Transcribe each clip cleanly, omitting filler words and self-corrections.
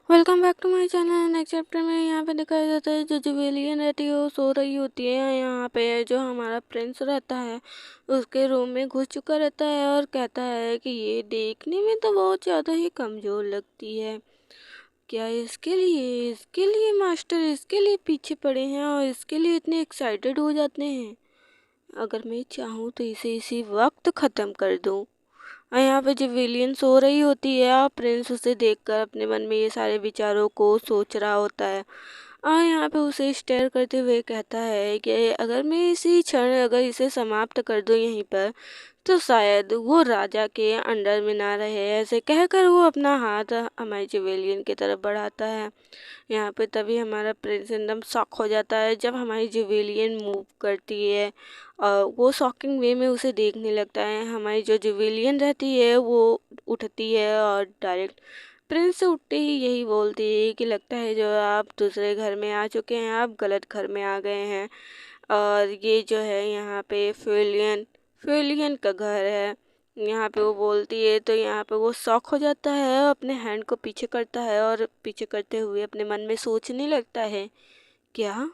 Welcome back to my channel. Next chapter में यहाँ पे दिखाया जाता है जो जुवेलियन रहती है वो सो रही होती है। यहाँ पे जो हमारा प्रिंस रहता है उसके रूम में घुस चुका रहता है और कहता है कि ये देखने में तो बहुत ज़्यादा ही कमज़ोर लगती है। क्या इसके लिए मास्टर इसके लिए पीछे पड़े हैं और इसके लिए इतने एक्साइटेड हो जाते हैं। अगर मैं चाहूँ तो इसे इसी वक्त ख़त्म कर दूँ। और यहाँ पे जब विलियन सो रही होती है और प्रिंस उसे देखकर अपने मन में ये सारे विचारों को सोच रहा होता है और यहाँ पे उसे स्टेयर करते हुए कहता है कि अगर मैं इसी क्षण अगर इसे समाप्त कर दूँ यहीं पर तो शायद वो राजा के अंडर में ना रहे। ऐसे कहकर वो अपना हाथ हमारे जुवेलियन की तरफ बढ़ाता है। यहाँ पे तभी हमारा प्रिंस एकदम शॉक हो जाता है जब हमारी जुवेलियन मूव करती है और वो शॉकिंग वे में उसे देखने लगता है। हमारी जो जुवेलियन रहती है वो उठती है और डायरेक्ट प्रिंस से उठते ही यही बोलती है कि लगता है जो आप दूसरे घर में आ चुके हैं, आप गलत घर में आ गए हैं और ये जो है यहाँ पे फेलियन का घर है। यहाँ पे वो बोलती है तो यहाँ पे वो शॉक हो जाता है और अपने हैंड को पीछे करता है और पीछे करते हुए अपने मन में सोचने लगता है, क्या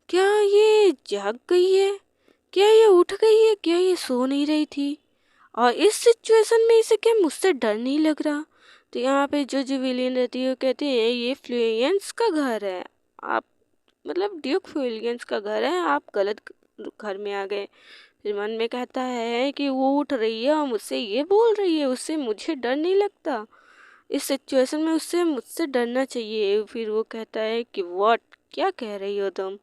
क्या ये जाग गई है, क्या ये उठ गई है, क्या ये सो नहीं रही थी और इस सिचुएशन में इसे क्या मुझसे डर नहीं लग रहा। तो यहाँ पे जो जुवेलियन रहती है वो कहते हैं ये फ्लुएंस का घर है, आप मतलब ड्यूक फ्लुएंस का घर है, आप गलत घर में आ गए। फिर मन में कहता है कि वो उठ रही है और मुझसे ये बोल रही है, उससे मुझे डर नहीं लगता, इस सिचुएशन में उससे मुझसे डरना चाहिए। फिर वो कहता है कि व्हाट, क्या कह रही हो तुम।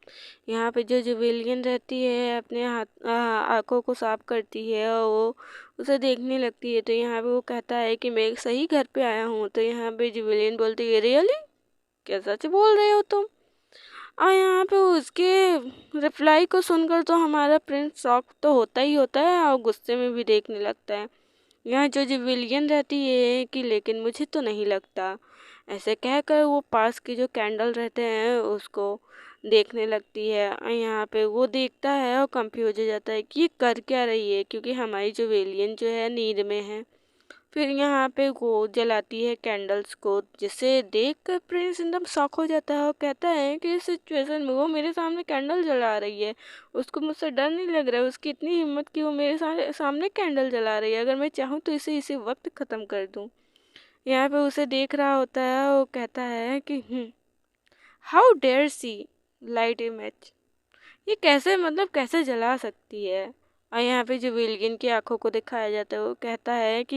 यहाँ पे जो जुवेलियन रहती है अपने हाथ आँखों को साफ करती है और वो उसे देखने लगती है। तो यहाँ पे वो कहता है कि मैं एक सही घर पे आया हूँ। तो यहाँ पे जुवेलियन बोलती है रियली, क्या सच बोल रहे हो तुम। और यहाँ पे उसके रिप्लाई को सुनकर तो हमारा प्रिंस शॉक तो होता ही होता है और गुस्से में भी देखने लगता है। यहाँ जो विलियन रहती है कि लेकिन मुझे तो नहीं लगता, ऐसे कहकर वो पास के जो कैंडल रहते हैं उसको देखने लगती है। और यहाँ पे वो देखता है और कंफ्यूज हो जाता है कि ये कर क्या रही है, क्योंकि हमारी जो वेलियन जो है नींद में है। फिर यहाँ पे वो जलाती है कैंडल्स को, जिसे देख कर प्रिंस एकदम शॉक हो जाता है और कहता है कि इस सिचुएशन में वो मेरे सामने कैंडल जला रही है, उसको मुझसे डर नहीं लग रहा है, उसकी इतनी हिम्मत कि वो मेरे सामने कैंडल जला रही है, अगर मैं चाहूँ तो इसे इसी वक्त ख़त्म कर दूँ। यहाँ पे उसे देख रहा होता है, वो कहता है कि how dare see light image, ये कैसे मतलब कैसे जला सकती है। और यहाँ पे जो विलियन की आंखों को दिखाया जाता है वो कहता है कि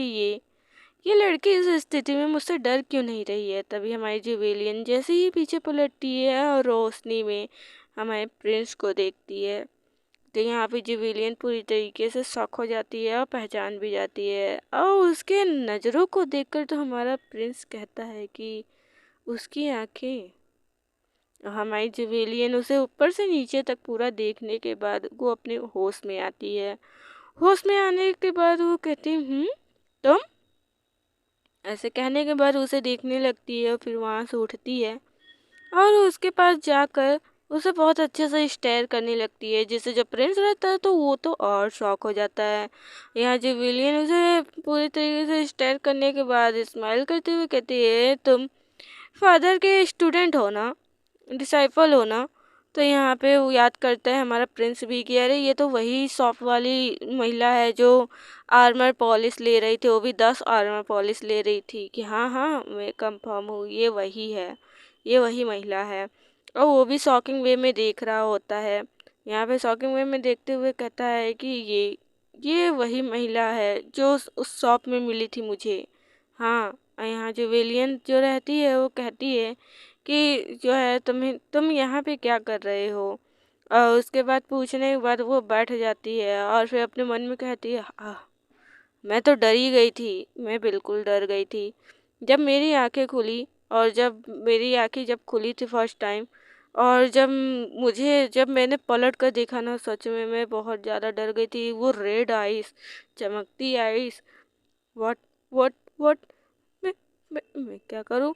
ये लड़की इस स्थिति में मुझसे डर क्यों नहीं रही है। तभी हमारी जुवेलियन जैसे ही पीछे पलटती है और रोशनी में हमारे प्रिंस को देखती है। तो यहाँ पे जुवेलियन पूरी तरीके से शॉक हो जाती है और पहचान भी जाती है और उसके नज़रों को देखकर तो हमारा प्रिंस कहता है कि उसकी आंखें। हमारी जुवेलियन उसे ऊपर से नीचे तक पूरा देखने के बाद वो अपने होश में आती है। होश में आने के बाद वो कहती तुम, ऐसे कहने के बाद उसे देखने लगती है और फिर वहाँ से उठती है और उसके पास जाकर उसे बहुत अच्छे से स्टेयर करने लगती है, जिससे जब प्रिंस रहता है तो वो तो और शॉक हो जाता है। यहाँ जो विलियन उसे पूरी तरीके से स्टेयर करने के बाद स्माइल करते हुए कहती है तुम फादर के स्टूडेंट हो ना, डिसाइपल हो ना। तो यहाँ पे वो याद करता है हमारा प्रिंस भी कि अरे ये तो वही शॉप वाली महिला है जो आर्मर पॉलिश ले रही थी, वो भी 10 आर्मर पॉलिश ले रही थी। कि हाँ हाँ मैं कंफर्म हूँ, ये वही है, ये वही महिला है। और वो भी शॉकिंग वे में देख रहा होता है। यहाँ पे शॉकिंग वे में देखते हुए कहता है कि ये वही महिला है जो उस शॉप में मिली थी मुझे। हाँ। और यहाँ जो वेलियन जो रहती है वो कहती है कि जो है तुम यहाँ पे क्या कर रहे हो। और उसके बाद पूछने के बाद वो बैठ जाती है और फिर अपने मन में कहती है मैं तो डर ही गई थी, मैं बिल्कुल डर गई थी जब मेरी आंखें खुली। और जब मेरी आंखें जब खुली थी फर्स्ट टाइम और जब मैंने पलट कर देखा ना, सच में मैं बहुत ज़्यादा डर गई थी। वो रेड आइस, चमकती आइस, व्हाट व्हाट व्हाट, मैं क्या करूँ।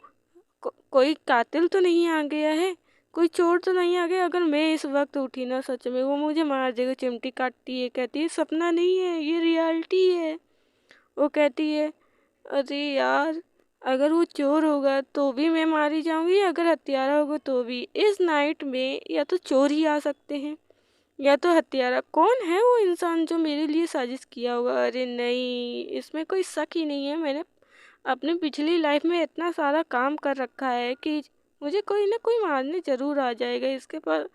कोई कातिल तो नहीं आ गया है, कोई चोर तो नहीं आ गया। अगर मैं इस वक्त उठी ना, सच में वो मुझे मार देगा। चिमटी काटती है, कहती है सपना नहीं है, ये रियलिटी है। वो कहती है अरे यार, अगर वो चोर होगा तो भी मैं मारी जाऊंगी, अगर हत्यारा होगा तो भी। इस नाइट में या तो चोर ही आ सकते हैं या तो हत्यारा। कौन है वो इंसान जो मेरे लिए साजिश किया होगा? अरे नहीं, इसमें कोई शक ही नहीं है। मैंने अपनी पिछली लाइफ में इतना सारा काम कर रखा है कि मुझे कोई ना कोई मारने ज़रूर आ जाएगा। इसके पास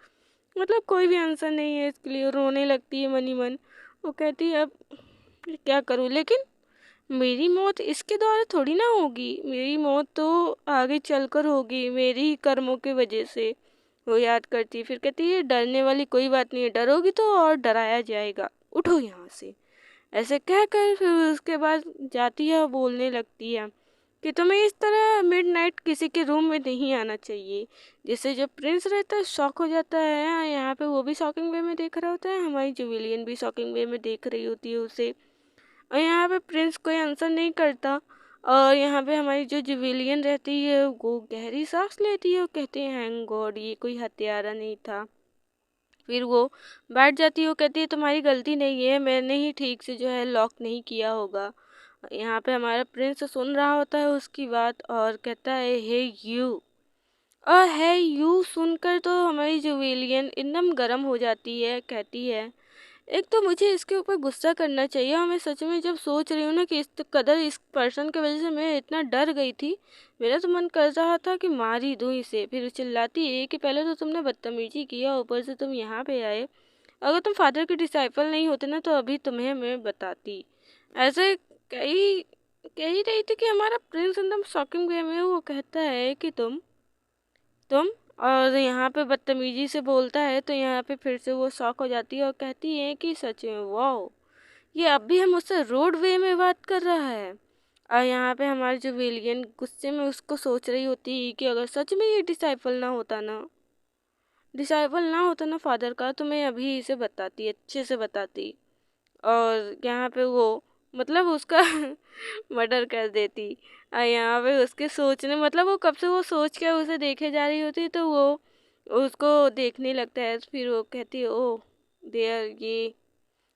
मतलब कोई भी आंसर नहीं है इसके लिए। रोने लगती है मन ही मन। वो कहती है अब क्या करूँ, लेकिन मेरी मौत इसके द्वारा थोड़ी ना होगी। मेरी मौत तो आगे चलकर होगी मेरी ही कर्मों की वजह से। वो याद करती है, फिर कहती है डरने वाली कोई बात नहीं है, डरोगी तो और डराया जाएगा, उठो यहाँ से। ऐसे कहकर फिर उसके बाद जाती है और बोलने लगती है कि तुम्हें इस तरह मिडनाइट किसी के रूम में नहीं आना चाहिए। जिससे जो प्रिंस रहता है शॉक हो जाता है। यहाँ पे वो भी शॉकिंग वे में देख रहा होता है, हमारी जुवेलियन भी शॉकिंग वे में देख रही होती है उसे। और यहाँ पे प्रिंस कोई आंसर नहीं करता। और यहाँ पे हमारी जो जुवेलियन रहती है वो गहरी सांस लेती है और कहती है थैंक गॉड ये कोई हत्यारा नहीं था। फिर वो बैठ जाती है। वो कहती है तुम्हारी गलती नहीं है, मैंने ही ठीक से जो है लॉक नहीं किया होगा। यहाँ पे हमारा प्रिंस सुन रहा होता है उसकी बात और कहता है हे यू। और है यू सुनकर तो हमारी जुवेलियन एकदम गर्म हो जाती है। कहती है एक तो मुझे इसके ऊपर गुस्सा करना चाहिए, और मैं सच में जब सोच रही हूँ ना कि इस कदर इस पर्सन की वजह से मैं इतना डर गई थी, मेरा तो मन कर रहा था कि मार ही दूँ इसे। फिर चिल्लाती है कि पहले तो तुमने बदतमीजी किया, ऊपर से तुम यहाँ पे आए। अगर तुम फादर के डिसाइपल नहीं होते ना तो अभी तुम्हें मैं बताती। ऐसे कही कह ही रही थी कि हमारा प्रिंस एकदम शॉकिंग वे में वो कहता है कि तुम और यहाँ पे बदतमीजी से बोलता है। तो यहाँ पे फिर से वो शॉक हो जाती है और कहती है कि सच में वाओ, ये अब भी हम उससे रोड वे में बात कर रहा है। और यहाँ पे हमारी जो विलियन गुस्से में उसको सोच रही होती है कि अगर सच में ये डिसाइपल ना होता ना फादर का, तो मैं अभी इसे बताती, अच्छे से बताती। और यहाँ पे वो मतलब उसका मर्डर कर देती। और यहाँ पे उसके सोचने मतलब वो कब से वो सोच के उसे देखे जा रही होती, तो वो उसको देखने लगता है। फिर वो कहती है ओह देयर ये।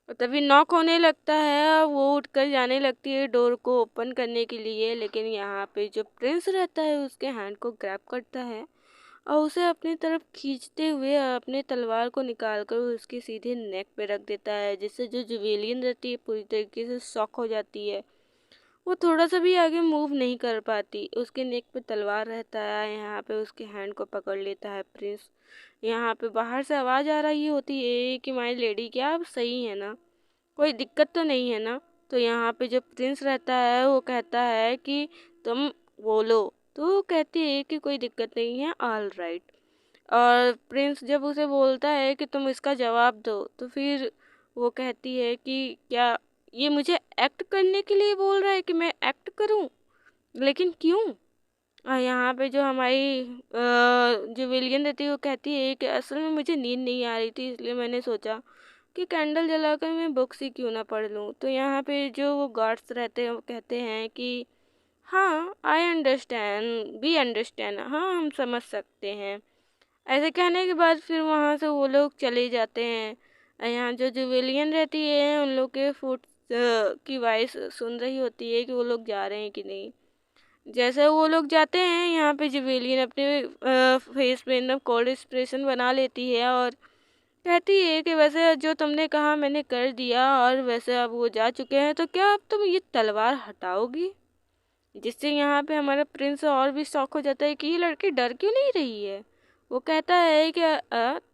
और तभी नॉक होने लगता है और वो उठकर जाने लगती है डोर को ओपन करने के लिए। लेकिन यहाँ पे जो प्रिंस रहता है उसके हैंड को ग्रैब करता है और उसे अपनी तरफ खींचते हुए अपने तलवार को निकालकर उसके सीधे नेक पे रख देता है। जिससे जो जुवेलियन रहती है पूरी तरीके से शॉक हो जाती है। वो थोड़ा सा भी आगे मूव नहीं कर पाती। उसके नेक पे तलवार रहता है। यहाँ पे उसके हैंड को पकड़ लेता है प्रिंस। यहाँ पे बाहर से आवाज़ आ रही होती है कि माय लेडी क्या आप सही है ना, कोई दिक्कत तो नहीं है ना। तो यहाँ पे जो प्रिंस रहता है वो कहता है कि तुम बोलो। तो वो कहती है कि कोई दिक्कत नहीं है, ऑल राइट। और प्रिंस जब उसे बोलता है कि तुम इसका जवाब दो, तो फिर वो कहती है कि क्या ये मुझे एक्ट करने के लिए बोल रहा है कि मैं एक्ट करूं, लेकिन क्यों? यहाँ पे जो हमारी जो विलियन रहती है वो कहती है कि असल में मुझे नींद नहीं आ रही थी, इसलिए मैंने सोचा कि कैंडल जलाकर मैं बुक्स ही क्यों ना पढ़ लूँ। तो यहाँ पे जो वो गार्ड्स रहते हैं वो कहते हैं कि हाँ आई अंडरस्टैंड, वी अंडरस्टैंड, हाँ हम समझ सकते हैं। ऐसे कहने के बाद फिर वहाँ से वो लोग चले जाते हैं। यहाँ जो जुवेलियन रहती है उन लोग के फुट की वॉइस सुन रही होती है कि वो लोग जा रहे हैं कि नहीं। जैसे वो लोग जाते हैं यहाँ पे जुवेलियन अपने फेस पे एकदम कोल्ड एक्सप्रेशन बना लेती है और कहती है कि वैसे जो तुमने कहा मैंने कर दिया, और वैसे अब वो जा चुके हैं, तो क्या अब तुम ये तलवार हटाओगी? जिससे यहाँ पे हमारा प्रिंस और भी शौक हो जाता है कि ये लड़की डर क्यों नहीं रही है। वो कहता है कि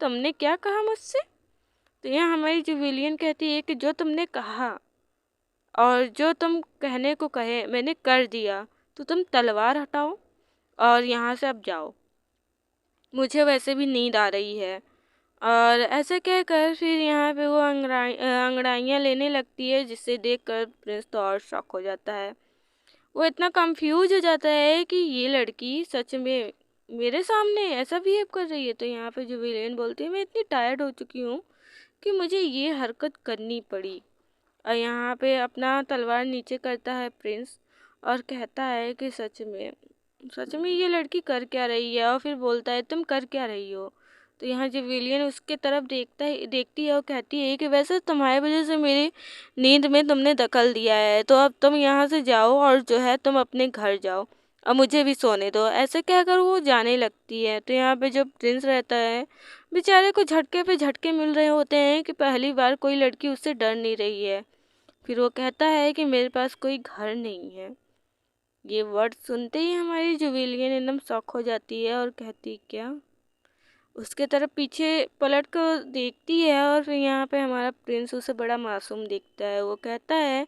तुमने क्या कहा मुझसे?" तो यहाँ हमारी जुवेलियन कहती है कि जो तुमने कहा और जो तुम कहने को कहे मैंने कर दिया, तो तुम तलवार हटाओ और यहाँ से अब जाओ, मुझे वैसे भी नींद आ रही है। और ऐसे कहकर फिर यहाँ पे वो अंगड़ाइयाँ लेने लगती है, जिससे देखकर प्रिंस तो और शॉक हो जाता है। वो इतना कंफ्यूज हो जाता है कि ये लड़की सच में मेरे सामने ऐसा बिहेव कर रही है। तो यहाँ पे जो विलेन बोलती है मैं इतनी टायर्ड हो चुकी हूँ कि मुझे ये हरकत करनी पड़ी। और यहाँ पे अपना तलवार नीचे करता है प्रिंस और कहता है कि सच में ये लड़की कर क्या रही है। और फिर बोलता है तुम कर क्या रही हो। तो यहाँ जब विलियन उसके तरफ देखती है और कहती है कि वैसे तुम्हारी वजह से मेरी नींद में तुमने दखल दिया है, तो अब तुम यहाँ से जाओ और जो है तुम अपने घर जाओ। अब मुझे भी सोने दो, ऐसे कहकर वो जाने लगती है। तो यहाँ पे जो प्रिंस रहता है, बेचारे को झटके पे झटके मिल रहे होते हैं कि पहली बार कोई लड़की उससे डर नहीं रही है। फिर वो कहता है कि मेरे पास कोई घर नहीं है। ये वर्ड सुनते ही हमारी जुवेलियन एकदम शॉक हो जाती है और कहती क्या, उसके तरफ पीछे पलट कर देखती है और फिर यहाँ पे हमारा प्रिंस उसे बड़ा मासूम दिखता है। वो कहता है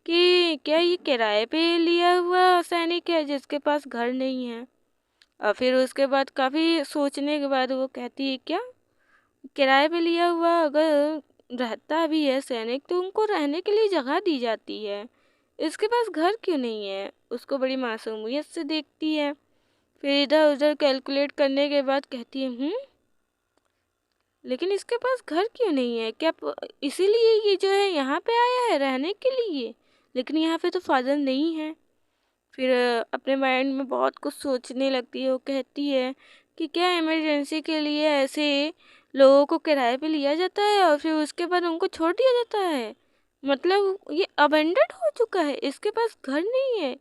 कि क्या ये किराए पे लिया हुआ सैनिक है जिसके पास घर नहीं है। और फिर उसके बाद काफ़ी सोचने के बाद वो कहती है क्या, किराए पे लिया हुआ अगर रहता भी है सैनिक तो उनको रहने के लिए जगह दी जाती है, इसके पास घर क्यों नहीं है। उसको बड़ी मासूमियत से देखती है। फिर इधर उधर कैलकुलेट करने के बाद कहती है लेकिन इसके पास घर क्यों नहीं है, क्या इसीलिए ये जो है यहाँ पे आया है रहने के लिए, लेकिन यहाँ पे तो फादर नहीं है। फिर अपने माइंड में बहुत कुछ सोचने लगती है। वो कहती है कि क्या इमरजेंसी के लिए ऐसे लोगों को किराए पे लिया जाता है और फिर उसके बाद उनको छोड़ दिया जाता है, मतलब ये अबेंडेड हो चुका है, इसके पास घर नहीं है।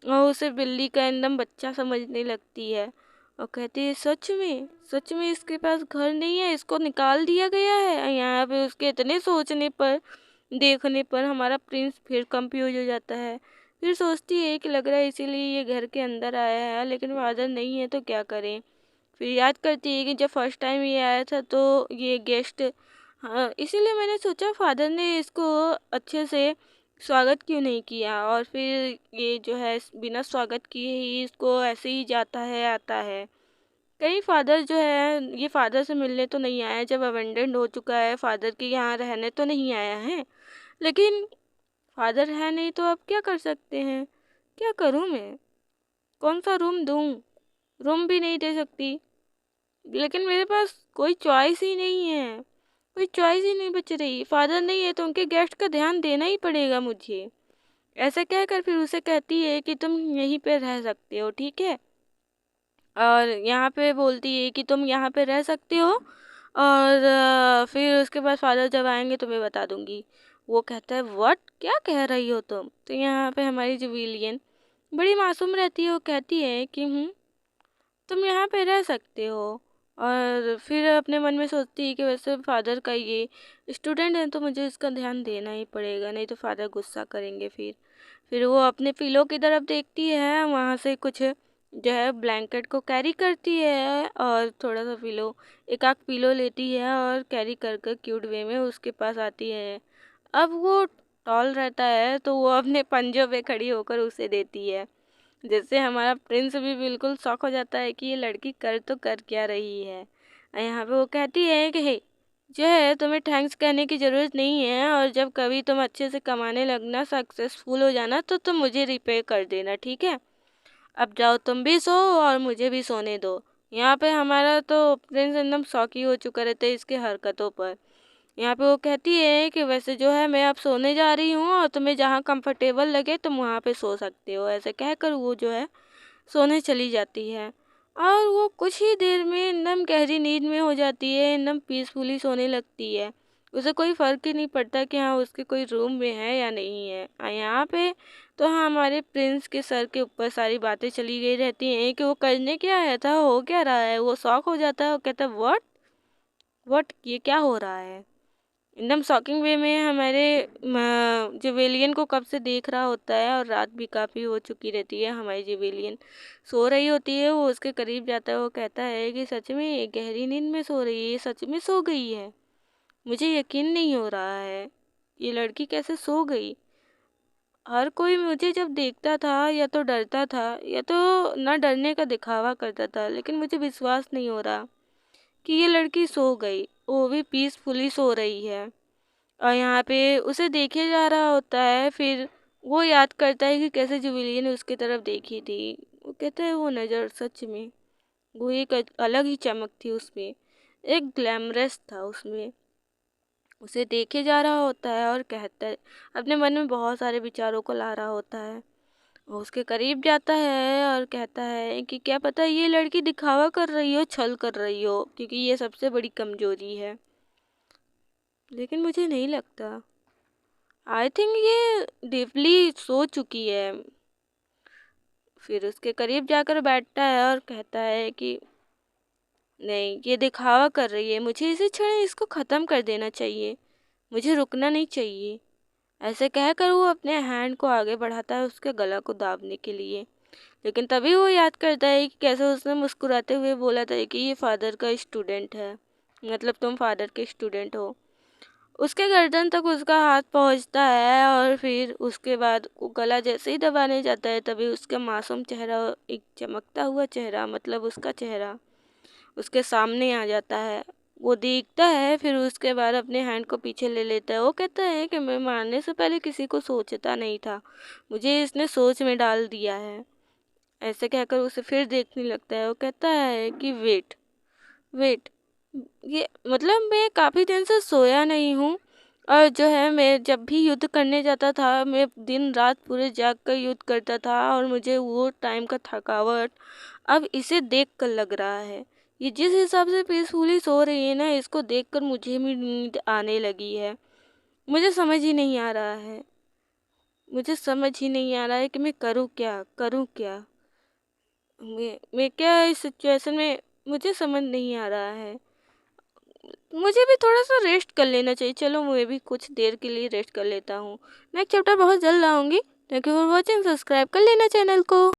और उसे बिल्ली का एकदम बच्चा समझने लगती है और कहती है सच में इसके पास घर नहीं है, इसको निकाल दिया गया है। यहाँ पे उसके इतने सोचने पर देखने पर हमारा प्रिंस फिर कंफ्यूज हो जाता है। फिर सोचती है कि लग रहा है इसीलिए ये घर के अंदर आया है, लेकिन फादर नहीं है तो क्या करें। फिर याद करती है कि जब फर्स्ट टाइम ये आया था तो ये गेस्ट, हाँ इसीलिए मैंने सोचा फादर ने इसको अच्छे से स्वागत क्यों नहीं किया, और फिर ये जो है बिना स्वागत किए ही इसको ऐसे ही जाता है आता है। कहीं फादर जो है ये फादर से मिलने तो नहीं आया, जब अबेंडेंट हो चुका है फादर के यहाँ रहने तो नहीं आया है। लेकिन फादर है नहीं तो अब क्या कर सकते हैं, क्या करूँ मैं, कौन सा रूम दूँ, रूम भी नहीं दे सकती। लेकिन मेरे पास कोई चॉइस ही नहीं है, कोई चॉइस ही नहीं बच रही। फादर नहीं है तो उनके गेस्ट का ध्यान देना ही पड़ेगा मुझे। ऐसा कहकर फिर उसे कहती है कि तुम यहीं पे रह सकते हो, ठीक है। और यहाँ पे बोलती है कि तुम यहाँ पे रह सकते हो और फिर उसके बाद फादर जब आएंगे तुम्हें बता दूंगी। वो कहता है व्हाट, क्या कह रही हो तुम। तो यहाँ पे हमारी जो विलियन बड़ी मासूम रहती है, वो कहती है कि तुम यहाँ पे रह सकते हो। और फिर अपने मन में सोचती है कि वैसे फादर का ये स्टूडेंट है तो मुझे इसका ध्यान देना ही पड़ेगा, नहीं तो फादर गुस्सा करेंगे। फिर वो अपने पिलो की तरफ देखती है, वहाँ से कुछ जो है ब्लैंकेट को कैरी करती है और थोड़ा सा पिलो, एक आध पिलो लेती है और कैरी कर कर क्यूट वे में उसके पास आती है। अब वो टॉल रहता है तो वो अपने पंजों पे खड़ी होकर उसे देती है, जिससे हमारा प्रिंस भी बिल्कुल शॉक हो जाता है कि ये लड़की कर तो कर क्या रही है। और यहाँ पे वो कहती है कि हे जो है तुम्हें थैंक्स कहने की ज़रूरत नहीं है, और जब कभी तुम अच्छे से कमाने लगना, सक्सेसफुल हो जाना, तो तुम मुझे रिपे कर देना, ठीक है। अब जाओ तुम भी सो और मुझे भी सोने दो। यहाँ पे हमारा तो प्रिंस एकदम शौकी हो चुका रहता है इसके हरकतों पर। यहाँ पे वो कहती है कि वैसे जो है मैं अब सोने जा रही हूँ और तुम्हें जहाँ कंफर्टेबल लगे तुम वहाँ पे सो सकते हो। ऐसे कहकर वो जो है सोने चली जाती है और वो कुछ ही देर में एकदम गहरी नींद में हो जाती है, एकदम पीसफुली सोने लगती है। उसे कोई फ़र्क ही नहीं पड़ता कि हाँ उसके कोई रूम में है या नहीं है। यहाँ पे तो हाँ हमारे प्रिंस के सर के ऊपर सारी बातें चली गई रहती हैं कि वो करने क्या आया था, हो क्या रहा है। वो शॉक हो जाता है, वो कहता है व्हाट व्हाट, ये क्या हो रहा है। एकदम शॉकिंग वे में हमारे जिवेलियन को कब से देख रहा होता है और रात भी काफ़ी हो चुकी रहती है। हमारी जिवेलियन सो रही होती है, वो उसके करीब जाता है, वो कहता है कि सच में ये गहरी नींद में सो रही है, सच में सो गई है, मुझे यकीन नहीं हो रहा है ये लड़की कैसे सो गई। हर कोई मुझे जब देखता था या तो डरता था या तो ना डरने का दिखावा करता था, लेकिन मुझे विश्वास नहीं हो रहा कि ये लड़की सो गई, वो भी पीसफुली सो रही है। और यहाँ पे उसे देखे जा रहा होता है। फिर वो याद करता है कि कैसे जुबिली ने उसकी तरफ देखी थी। वो कहता है वो नज़र सच में, वो एक अलग ही चमक थी उसमें, एक ग्लैमरस था उसमें। उसे देखे जा रहा होता है और कहता है, अपने मन में बहुत सारे विचारों को ला रहा होता है। वो उसके करीब जाता है और कहता है कि क्या पता ये लड़की दिखावा कर रही हो, छल कर रही हो, क्योंकि ये सबसे बड़ी कमजोरी है, लेकिन मुझे नहीं लगता। आई थिंक ये डीपली सो चुकी है। फिर उसके करीब जाकर बैठता है और कहता है कि नहीं, ये दिखावा कर रही है, मुझे इसी क्षण इसको ख़त्म कर देना चाहिए, मुझे रुकना नहीं चाहिए। ऐसे कहकर वो अपने हैंड को आगे बढ़ाता है उसके गला को दाबने के लिए। लेकिन तभी वो याद करता है कि कैसे उसने मुस्कुराते हुए बोला था कि ये फादर का स्टूडेंट है, मतलब तुम फादर के स्टूडेंट हो। उसके गर्दन तक उसका हाथ पहुंचता है और फिर उसके बाद वो गला जैसे ही दबाने जाता है तभी उसका मासूम चेहरा, एक चमकता हुआ चेहरा, मतलब उसका चेहरा उसके सामने आ जाता है। वो देखता है, फिर उसके बाद अपने हैंड को पीछे ले लेता है। वो कहता है कि मैं मारने से पहले किसी को सोचता नहीं था, मुझे इसने सोच में डाल दिया है। ऐसे कहकर उसे फिर देखने लगता है। वो कहता है कि वेट वेट, ये मतलब मैं काफ़ी दिन से सोया नहीं हूँ, और जो है मैं जब भी युद्ध करने जाता था मैं दिन रात पूरे जाग कर युद्ध करता था, और मुझे वो टाइम का थकावट अब इसे देख कर लग रहा है। ये जिस हिसाब से पीसफुली सो रही है ना, इसको देखकर मुझे भी नींद आने लगी है। मुझे समझ ही नहीं आ रहा है, मुझे समझ ही नहीं आ रहा है कि मैं करूँ क्या, करूँ क्या। मैं क्या इस सिचुएशन में, मुझे समझ नहीं आ रहा है। मुझे भी थोड़ा सा रेस्ट कर लेना चाहिए। चलो मैं भी कुछ देर के लिए रेस्ट कर लेता हूँ। नेक्स्ट चैप्टर बहुत जल्द आऊँगी। Thank you for watching, subscribe कर लेना चैनल को।